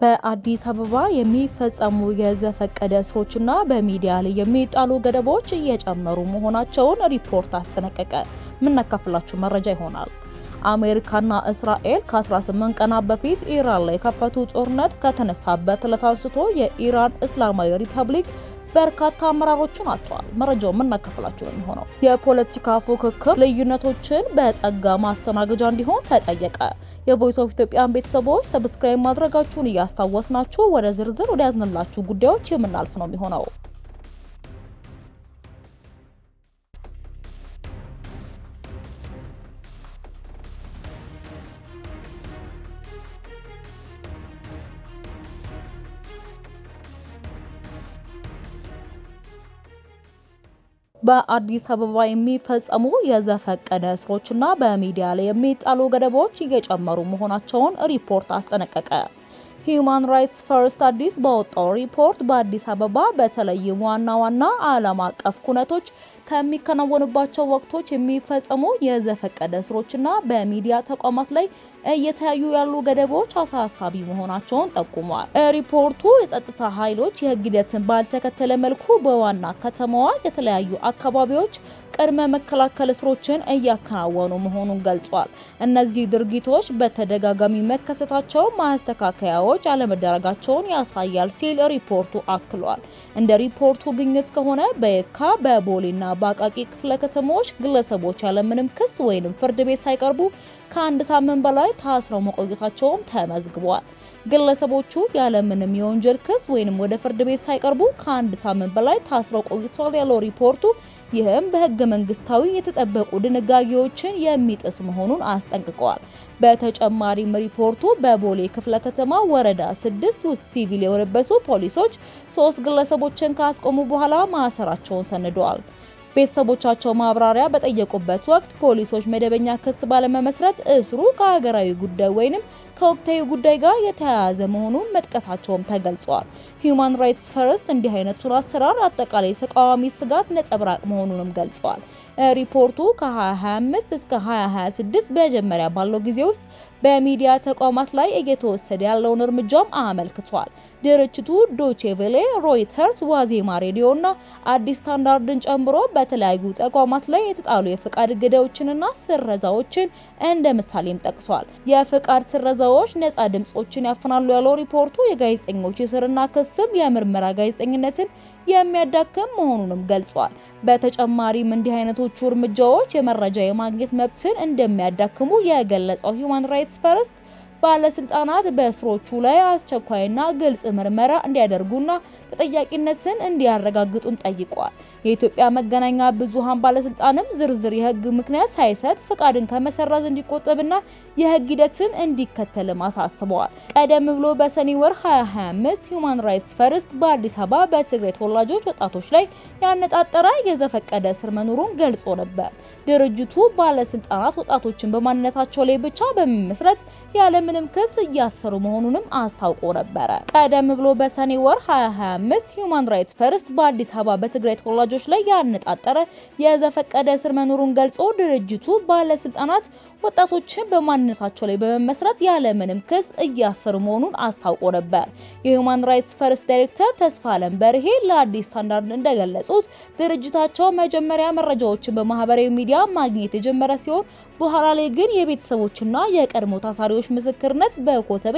በአዲስ አበባ የሚፈጸሙ የዘፈቀደ እስሮችና በሚዲያ ላይ የሚጣሉ ገደቦች እየጨመሩ መሆናቸውን ሪፖርት አስጠነቀቀ። የምናካፍላችሁ መረጃ ይሆናል። አሜሪካና እስራኤል ከ18 ቀናት በፊት ኢራን ላይ የከፈቱ ጦርነት ከተነሳበት ዕለት አንስቶ የኢራን እስላማዊ ሪፐብሊክ በርካታ አመራሮችን አጥቷል። መረጃው የምናካፍላችሁ ነው የሚሆነው። የፖለቲካ ፉክክር ልዩነቶችን በጸጋ ማስተናገጃ እንዲሆን ተጠየቀ። የቮይስ ኦፍ ኢትዮጵያን ቤተሰቦች ሰብስክራይብ ማድረጋችሁን እያስታወስናችሁ ወደ ዝርዝር ወደ ያዝንላችሁ ጉዳዮች የምናልፍ ነው የሚሆነው። በአዲስ አበባ የሚፈጸሙ የዘፈቀደ እስሮችና በሚዲያ ላይ የሚጣሉ ገደቦች እየጨመሩ መሆናቸውን ሪፖርት አስጠነቀቀ። ሂዩማን ራይትስ ፈርስት አዲስ ባወጣው ሪፖርት በአዲስ አበባ በተለይም ዋና ዓለም አቀፍ ኩነቶች ከሚከናወኑባቸው ወቅቶች የሚፈጸሙ የዘፈቀደ እስሮችና በሚዲያ ተቋማት ላይ እየተያዩ ያሉ ገደቦች አሳሳቢ መሆናቸውን ጠቁሟል። ሪፖርቱ የጸጥታ ኃይሎች የሕግ ሂደትን ባልተከተለ መልኩ በዋና ከተማዋ የተለያዩ አካባቢዎች ቅድመ መከላከል እስሮችን እያከናወኑ መሆኑን ገልጿል። እነዚህ ድርጊቶች በተደጋጋሚ መከሰታቸው ማስተካከያዎች አለመደረጋቸውን ያሳያል ሲል ሪፖርቱ አክሏል። እንደ ሪፖርቱ ግኝት ከሆነ በየካ በቦሌና በአቃቂ ክፍለ ከተሞች ግለሰቦች ያለምንም ክስ ወይንም ፍርድ ቤት ሳይቀርቡ ከአንድ ሳምንት በላይ ታስረው መቆየታቸውም ተመዝግቧል። ግለሰቦቹ ያለምንም የወንጀል ክስ ወይንም ወደ ፍርድ ቤት ሳይቀርቡ ከአንድ ሳምንት በላይ ታስረው ቆይተዋል ያለው ሪፖርቱ ይህም በህገ መንግስታዊ የተጠበቁ ድንጋጌዎችን የሚጥስ መሆኑን አስጠንቅቀዋል። በተጨማሪም ሪፖርቱ በቦሌ ክፍለ ከተማ ወረዳ 6 ውስጥ ሲቪል የለበሱ ፖሊሶች 3 ግለሰቦችን ካስቆሙ በኋላ ማሰራቸውን ሰንደዋል። ቤተሰቦቻቸው ማብራሪያ በጠየቁበት ወቅት ፖሊሶች መደበኛ ክስ ባለመመስረት እስሩ ከሀገራዊ ጉዳይ ወይንም ከወቅታዊ ጉዳይ ጋር የተያያዘ መሆኑን መጥቀሳቸውም ተገልጿል። ሂዩማን ራይትስ ፈርስት እንዲህ አይነቱን አሰራር አጠቃላይ ተቃዋሚ ስጋት ነጸብራቅ መሆኑንም ገልጿል። ሪፖርቱ ከ2025 እስከ 2026 በመጀመሪያ ባለው ጊዜ ውስጥ በሚዲያ ተቋማት ላይ እየተወሰደ ያለውን እርምጃም አመልክቷል። ድርጅቱ ዶቼ ቬሌ፣ ሮይተርስ፣ ዋዜማ ሬዲዮና አዲስ ስታንዳርድን ጨምሮ በተለያዩ ተቋማት ላይ የተጣሉ የፍቃድ ገደቦችንና ስረዛዎችን እንደ ምሳሌም ጠቅሷል። የፍቃድ ስረዛዎች ነጻ ድምጾችን ያፈናሉ ያለው ሪፖርቱ የጋዜጠኞች እስርና ክስም የምርመራ ጋዜጠኝነትን የሚያዳክም መሆኑንም ገልጿል። በተጨማሪም እንዲህ አይነቶቹ እርምጃዎች የመረጃ የማግኘት መብትን እንደሚያዳክሙ የገለጸው ሂዩማን ራይትስ ፈርስት ባለስልጣናት በእስሮቹ ላይ አስቸኳይና ግልጽ ምርመራ እንዲያደርጉና ተጠያቂነትን እንዲያረጋግጡም ጠይቋል። የኢትዮጵያ መገናኛ ብዙሃን ባለስልጣንም ዝርዝር የህግ ምክንያት ሳይሰጥ ፍቃድን ከመሰረዝ እንዲቆጠብና የህግ ሂደትን እንዲከተልም አሳስበዋል። ቀደም ብሎ በሰኔ ወር 2025 ሂዩማን ራይትስ ፈርስት በአዲስ አበባ በትግራይ ተወላጆች ወጣቶች ላይ ያነጣጠረ የዘፈቀደ እስር መኖሩን ገልጾ ነበር። ድርጅቱ ባለስልጣናት ወጣቶችን በማንነታቸው ላይ ብቻ በመመስረት ያለምንም ክስ እያሰሩ መሆኑንም አስታውቆ ነበር። ቀደም ብሎ በሰኔ ወር 2025 ሂዩማን ራይትስ ፈርስት በአዲስ አበባ በትግራይ ተወላጆች ላይ ያነጣጠረ የዘፈቀደ እስር መኖሩን ገልጾ ድርጅቱ ባለስልጣናት ወጣቶችን በማንነታቸው ላይ በመመስረት ያለምንም ክስ እያሰሩ መሆኑን አስታውቆ ነበር። የሂዩማን ራይትስ ፈርስት ዳይሬክተር ተስፋለም በርሄ ለአዲስ ስታንዳርድ እንደገለጹት ድርጅታቸው መጀመሪያ መረጃዎችን በማህበራዊ ሚዲያ ማግኘት የጀመረ ሲሆን በኋላ ላይ ግን የቤተሰቦችና የቀድሞ ታሳሪዎች ምስክርነት በኮተቤ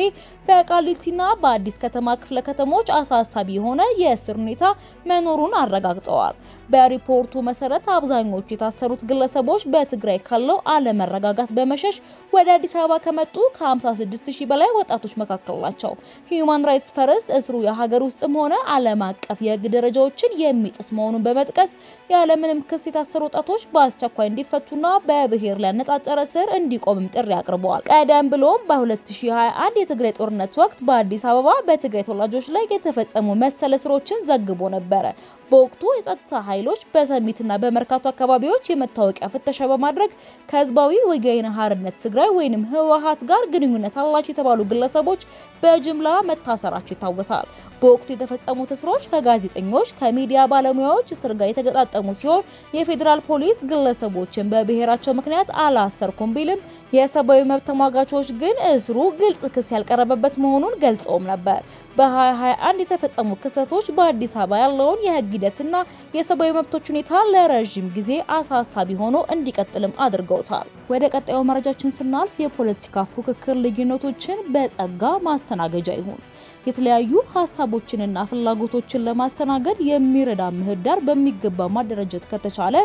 በቃሊቲና በአዲስ ከተማ ክፍለ ከተሞች አሳሳቢ የሆነ የእስር ሁኔታ መኖሩን አረጋግጠዋል። በሪፖርቱ መሰረት አብዛኞቹ የታሰሩት ግለሰቦች በትግራይ ካለው አለመረጋጋት በመሸሽ ወደ አዲስ አበባ ከመጡ ከ56000 በላይ ወጣቶች መካከል ናቸው። ሂዩማን ራይትስ ፈርስት እስሩ የሀገር ውስጥም ሆነ ዓለም አቀፍ የህግ ደረጃዎችን የሚጥስ መሆኑን በመጥቀስ ያለምንም ክስ የታሰሩ ወጣቶች በአስቸኳይ እንዲፈቱና በብሔር ላይ ያነጣጠረ እስር እንዲቆምም ጥሪ አቅርበዋል። ቀደም ብሎም በ2021 የትግራይ ጦርነት ወቅት በአዲስ አበባ በትግራይ ተወላጆች ላይ የተፈጸሙ መሰል እስሮችን ዘግቦ ነበረ። በወቅቱ የጸጥታ ኃይሎች በሰሚትና በመርካቶ አካባቢዎች የመታወቂያ ፍተሻ በማድረግ ከህዝባዊ ወያኔ ወያነ ሓርነት ትግራይ ወይንም ህወሓት ጋር ግንኙነት አላቸው የተባሉ ግለሰቦች በጅምላ መታሰራቸው ይታወሳል። በወቅቱ የተፈጸሙት እስሮች ከጋዜጠኞች ከሚዲያ ባለሙያዎች እስር ጋር የተገጣጠሙ ሲሆን የፌዴራል ፖሊስ ግለሰቦችን በብሔራቸው ምክንያት አላሰርኩም ቢልም የሰብአዊ መብት ተሟጋቾች ግን እስሩ ግልጽ ክስ ያልቀረበበት መሆኑን ገልጸውም ነበር። በ2021 የተፈጸሙ ክስተቶች በአዲስ አበባ ያለውን የህግ ሂደትና የሰብአዊ መብቶች ሁኔታ ለረጅም ጊዜ አሳሳቢ ሆኖ እንዲቀጥልም አድርገውታል። ወደ ቀጣዩ መረጃችን ስናልፍ የፖለቲካ ፉክክር ልዩነቶችን በጸጋ ማስተናገጃ ይሁን። የተለያዩ ሀሳቦችንና ፍላጎቶችን ለማስተናገድ የሚረዳ ምህዳር በሚገባ ማደራጀት ከተቻለ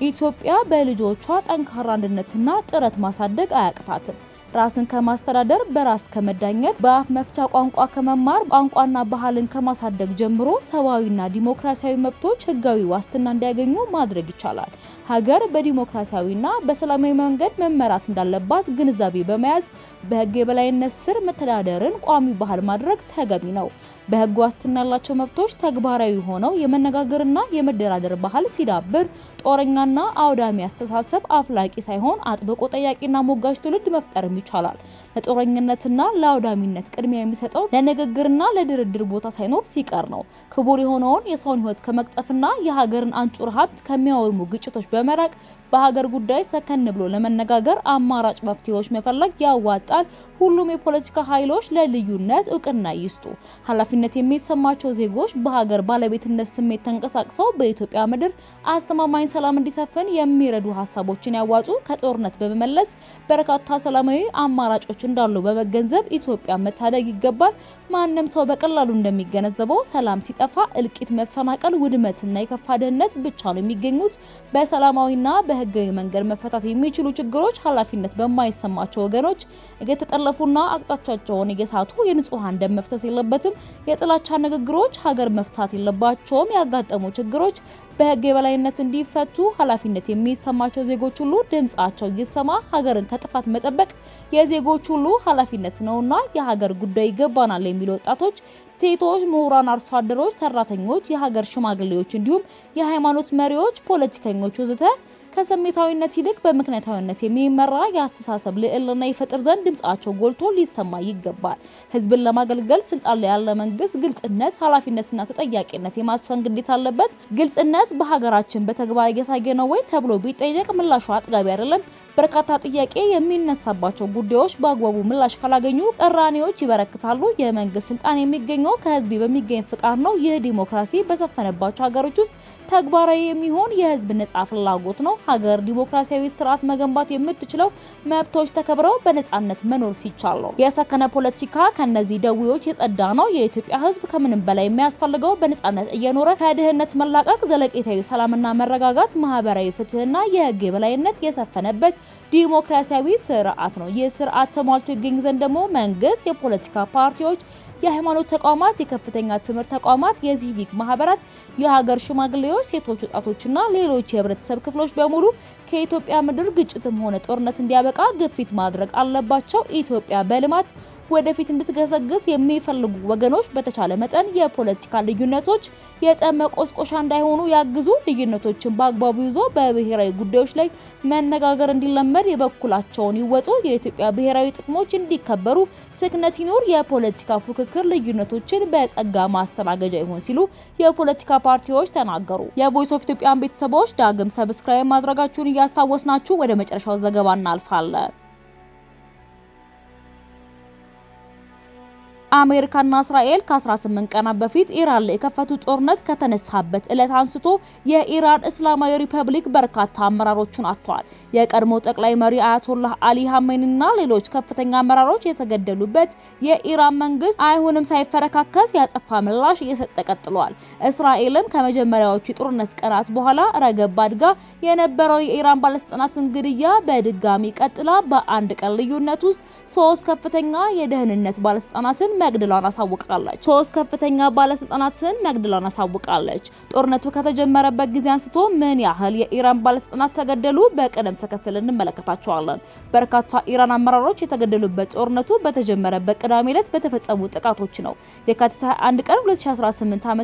ኢትዮጵያ በልጆቿ ጠንካራ አንድነትና ጥረት ማሳደግ አያቅታትም። ራስን ከማስተዳደር በራስ ከመዳኘት በአፍ መፍቻ ቋንቋ ከመማር ቋንቋና ባህልን ከማሳደግ ጀምሮ ሰብአዊና ዲሞክራሲያዊ መብቶች ህጋዊ ዋስትና እንዲያገኙ ማድረግ ይቻላል። ሀገር በዲሞክራሲያዊና በሰላማዊ መንገድ መመራት እንዳለባት ግንዛቤ በመያዝ በህግ የበላይነት ስር መተዳደርን ቋሚ ባህል ማድረግ ተገቢ ነው። በህግ ዋስትና ያላቸው መብቶች ተግባራዊ ሆነው የመነጋገርና የመደራደር ባህል ሲዳብር ጦረኛና አውዳሚ አስተሳሰብ አፍላቂ ሳይሆን አጥብቆ ጠያቂና ሞጋች ትውልድ መፍጠርም ይቻላል። ለጦረኝነትና ለአውዳሚነት ቅድሚያ የሚሰጠው ለንግግርና ለድርድር ቦታ ሳይኖር ሲቀር ነው። ክቡር የሆነውን የሰውን ህይወት ከመቅጠፍና የሀገርን አንጡር ሀብት ከሚያወድሙ ግጭቶች በመራቅ በሀገር ጉዳይ ሰከን ብሎ ለመነጋገር አማራጭ መፍትሄዎች መፈለግ ያዋጣል። ሁሉም የፖለቲካ ኃይሎች ለልዩነት እውቅና ይስጡ። ኃላፊነት የሚሰማቸው ዜጎች በሀገር ባለቤትነት ስሜት ተንቀሳቅሰው በኢትዮጵያ ምድር አስተማማኝ ሰላም እንዲሰፍን የሚረዱ ሀሳቦችን ያዋጡ። ከጦርነት በመመለስ በርካታ ሰላማዊ አማራጮች እንዳሉ በመገንዘብ ኢትዮጵያ መታደግ ይገባል። ማንም ሰው በቀላሉ እንደሚገነዘበው ሰላም ሲጠፋ እልቂት፣ መፈናቀል፣ ውድመትና የከፋ ድህነት ብቻ ነው የሚገኙት። በሰላማዊና በህጋዊ መንገድ መፈታት የሚችሉ ችግሮች ኃላፊነት በማይሰማቸው ወገኖች እየተጠለፉና አቅጣጫቸውን እየሳቱ የንጹሃን ደም መፍሰስ የለበትም። የጥላቻ ንግግሮች ሀገር መፍታት የለባቸውም። ያጋጠሙ ችግሮች በህግ የበላይነት እንዲፈቱ ኃላፊነት የሚሰማቸው ዜጎች ሁሉ ድምጻቸው ይሰማ። ሀገርን ከጥፋት መጠበቅ የዜጎች ሁሉ ኃላፊነት ነውና የሀገር ጉዳይ ይገባናል የሚሉ ወጣቶች፣ ሴቶች፣ ምሁራን፣ አርሶ አደሮች፣ ሰራተኞች፣ የሀገር ሽማግሌዎች እንዲሁም የሃይማኖት መሪዎች፣ ፖለቲከኞች ወዘተ ከስሜታዊነት ይልቅ በምክንያታዊነት የሚመራ የአስተሳሰብ ልዕልና ይፈጥር ዘንድ ድምጻቸው ጎልቶ ሊሰማ ይገባል። ህዝብን ለማገልገል ስልጣን ላይ ያለ መንግስት ግልጽነት፣ ኃላፊነትና ተጠያቂነት የማስፈን ግዴታ አለበት። ግልጽነት በሀገራችን በተግባር እየታየ ነው ወይ ተብሎ ቢጠየቅ ምላሹ አጥጋቢ አይደለም። በርካታ ጥያቄ የሚነሳባቸው ጉዳዮች በአግባቡ ምላሽ ካላገኙ ቅራኔዎች ይበረክታሉ። የመንግስት ስልጣን የሚገኘው ከህዝብ በሚገኝ ፍቃድ ነው። ይህ ዲሞክራሲ በሰፈነባቸው ሀገሮች ውስጥ ተግባራዊ የሚሆን የህዝብ ነጻ ፍላጎት ነው። ሀገር ዲሞክራሲያዊ ስርዓት መገንባት የምትችለው መብቶች ተከብረው በነጻነት መኖር ሲቻል ነው። የሰከነ ፖለቲካ ከነዚህ ደዌዎች የጸዳ ነው። የኢትዮጵያ ህዝብ ከምንም በላይ የሚያስፈልገው በነጻነት እየኖረ ከድህነት መላቀቅ፣ ዘለቄታዊ ሰላምና መረጋጋት፣ ማህበራዊ ፍትህና የህግ የበላይነት የሰፈነበት ዲሞክራሲያዊ ስርዓት ነው። ይህ ስርዓት ተሟልቶ ይገኝ ዘንድ ደግሞ መንግስት፣ የፖለቲካ ፓርቲዎች፣ የሃይማኖት ተቋማት፣ የከፍተኛ ትምህርት ተቋማት፣ የሲቪክ ማህበራት፣ የሀገር ሽማግሌዎች፣ ሴቶች፣ ወጣቶችና ሌሎች የህብረተሰብ ክፍሎች በሙሉ ከኢትዮጵያ ምድር ግጭትም ሆነ ጦርነት እንዲያበቃ ግፊት ማድረግ አለባቸው። ኢትዮጵያ በልማት ወደፊት እንድትገሰግስ የሚፈልጉ ወገኖች በተቻለ መጠን የፖለቲካ ልዩነቶች የጠብ መቆስቆሻ እንዳይሆኑ ያግዙ። ልዩነቶችን በአግባቡ ይዞ በብሔራዊ ጉዳዮች ላይ መነጋገር እንዲለመድ የበኩላቸውን ይወጡ። የኢትዮጵያ ብሔራዊ ጥቅሞች እንዲከበሩ ስክነት ይኖር። የፖለቲካ ፉክክር ልዩነቶችን በጸጋ ማስተናገጃ ይሁን ሲሉ የፖለቲካ ፓርቲዎች ተናገሩ። የቮይስ ኦፍ ኢትዮጵያን ቤተሰቦች ዳግም ሰብስክራይብ ማድረጋችሁን እያስታወስናችሁ ወደ መጨረሻው ዘገባ እናልፋለን። አሜሪካና እስራኤል ከ18 ቀናት በፊት ኢራን ላይ የከፈቱት ጦርነት ከተነሳበት ዕለት አንስቶ የኢራን እስላማዊ ሪፐብሊክ በርካታ አመራሮችን አጥቷል። የቀድሞ ጠቅላይ መሪ አያቶላህ አሊ ሀሜኒና ሌሎች ከፍተኛ አመራሮች የተገደሉበት የኢራን መንግስት አይሁንም ሳይፈረካከስ ያጸፋ ምላሽ እየሰጠ ቀጥሏል። እስራኤልም ከመጀመሪያዎቹ የጦርነት ቀናት በኋላ ረገብ አድጋ የነበረው የኢራን ባለስልጣናትን ግድያ በድጋሚ ቀጥላ በአንድ ቀን ልዩነት ውስጥ 3 ከፍተኛ የደህንነት ባለስልጣናትን መግደሏን አሳውቃለች። 3 ከፍተኛ ባለስልጣናትን መግደሏን አሳውቃለች። ጦርነቱ ከተጀመረበት ጊዜ አንስቶ ምን ያህል የኢራን ባለስልጣናት ተገደሉ? በቅደም ተከተል እንመለከታቸዋለን። በርካታ ኢራን አመራሮች የተገደሉበት ጦርነቱ በተጀመረበት ቅዳሜ ዕለት በተፈጸሙ ጥቃቶች ነው። የካቲት 21 ቀን 2018 ዓ.ም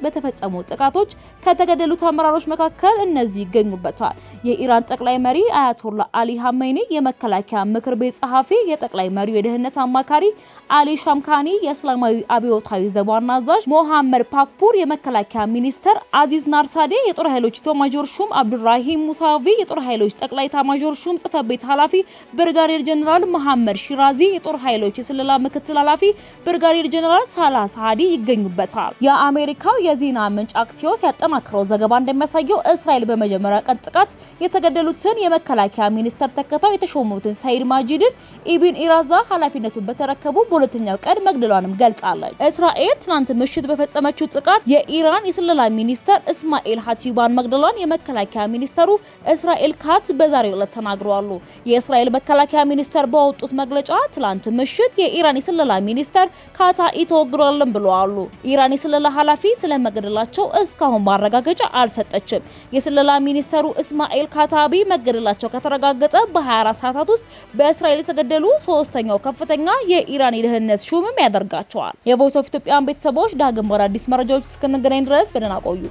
በተፈጸሙ ጥቃቶች ከተገደሉት አመራሮች መካከል እነዚህ ይገኙበታል። የኢራን ጠቅላይ መሪ አያቶላ አሊ ሀሜኒ፣ የመከላከያ ምክር ቤት ጸሐፊ፣ የጠቅላይ መሪው የደህንነት አማካሪ አሊ ሻምካኒ፣ የእስላማዊ አብዮታዊ ዘብ ዋና አዛዥ ሞሐመድ ፓክፑር፣ የመከላከያ ሚኒስተር አዚዝ ናርሳዴ፣ የጦር ኃይሎች ኢታማዦር ሹም አብዱራሂም ሙሳቪ፣ የጦር ኃይሎች ጠቅላይ ኢታማዦር ሹም ጽሕፈት ቤት ኃላፊ ብርጋዴር ጀነራል መሐመድ ሺራዚ፣ የጦር ኃይሎች የስለላ ምክትል ኃላፊ ብርጋዴር ጀነራል ሳላህ ሳዲ ይገኙበታል። የአሜሪካው የዜና ምንጭ አክሲዮስ ያጠናከረው ዘገባ እንደሚያሳየው እስራኤል በመጀመሪያ ቀን ጥቃት የተገደሉትን የመከላከያ ሚኒስተር ተከታው የተሾሙትን ሰይድ ማጂድን ኢብን ኢራዛ ኃላፊነቱን በተረከቡ በሁለተኛው ቀን መግደሏንም ገልጻለች። እስራኤል ትናንት ምሽት በፈጸመችው ጥቃት የኢራን የስለላ ሚኒስተር እስማኤል ሀቲባን መግደሏን የመከላከያ ሚኒስተሩ እስራኤል ካት በዛሬው ዕለት ተናግረዋል። የእስራኤል መከላከያ ሚኒስተር ባወጡት መግለጫ ትናንት ምሽት የኢራን የስለላ ሚኒስተር ካታኢ ተወግሯልም ብለዋል። ኢራን የስለላ ኃላፊ ስለመገደላቸው እስካሁን ማረጋገጫ አልሰጠችም። የስለላ ሚኒስተሩ እስማኤል ካታቢ መገደላቸው ከተረጋገጠ በ24 ሰዓታት ውስጥ በእስራኤል የተገደሉ ሶስተኛው ከፍተኛ የኢራን የደህንነት ሹምም ያደርጋቸዋል። የቮይስ ኦፍ ኢትዮጵያን ቤተሰቦች ዳግም በአዲስ መረጃዎች እስክንገናኝ ድረስ በደህና ቆዩ።